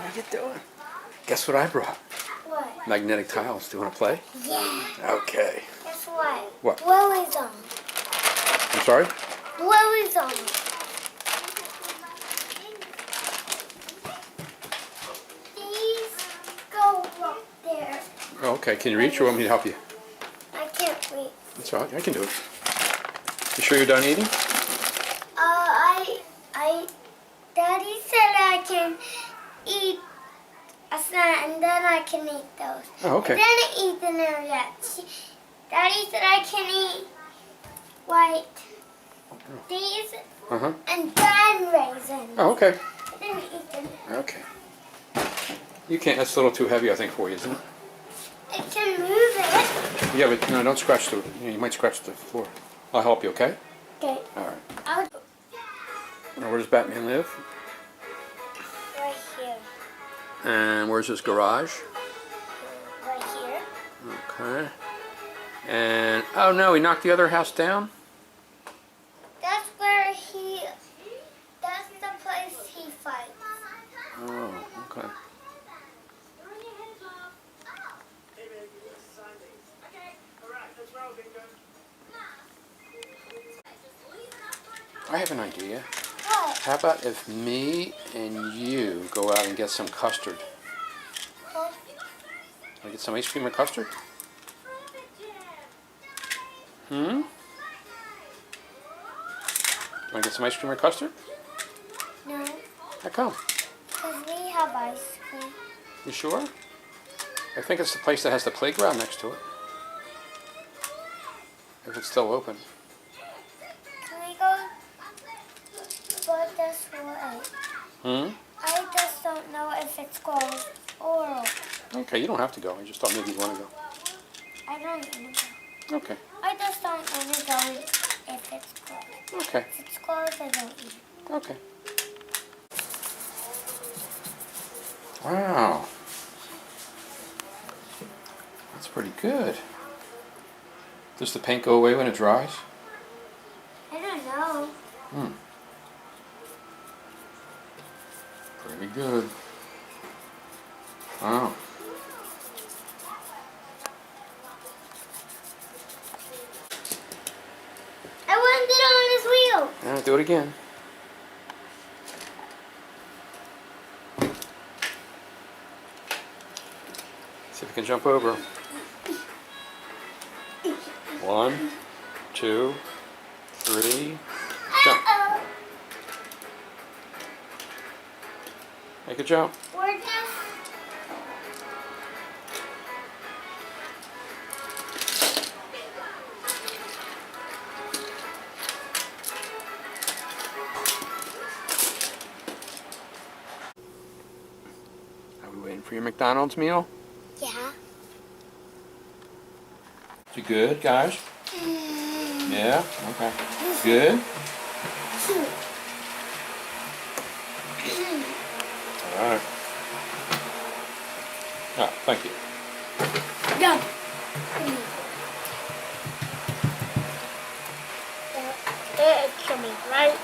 are you doing? Guess what I brought? What? Magnetic tiles. Do you want to play? Yeah. Okay. Guess what? What? Willie's on. I'm sorry? Willie's on. Please go up there. Oh, okay. Can you reach or want me to help you? I can't reach. That's all right. I can do it. You sure you're done eating? Daddy said I can eat a snack and then I can eat those. Oh, okay. I didn't eat them there yet. Daddy said I can eat white these and then raisins. Oh, okay. I didn't eat them. Okay. You can't. That's a little too heavy, I think, for you, isn't it? I can move it. Yeah, but no, don't scratch the. You might scratch the floor. I'll help you. Okay. Okay. All right. I'll Now, where does Batman live? right here. And where's his garage? Right here. Okay. And oh no, he knocked the other house down. That's where that's the place he fights. Oh, okay. I have an idea. What? How about if me and you go out and get some custard? Huh? Can I get some ice cream or custard? Want to get some ice cream or custard? No, How come? because we have ice cream. You sure? I think it's the place that has the playground next to it. If it's still open. Can we go but this way? I just don't know if it's closed or open. Okay, you don't have to go. I just thought maybe you want to go. I don't want to go. Okay. I just don't want to go if it's closed. Okay. If it's closed, I don't eat. Okay. Wow. That's pretty good. Does the paint go away when it dries? I don't know. Pretty good. Wow. I landed on his wheel. Now do it again. See if we can jump over. 1, 2, 3, jump. Uh-oh. Make a jump. We're just... Are we waiting for your McDonald's meal? Yeah. You good, guys? Yeah? Okay. Good? Alright. Ah, thank you. Go. It's coming right.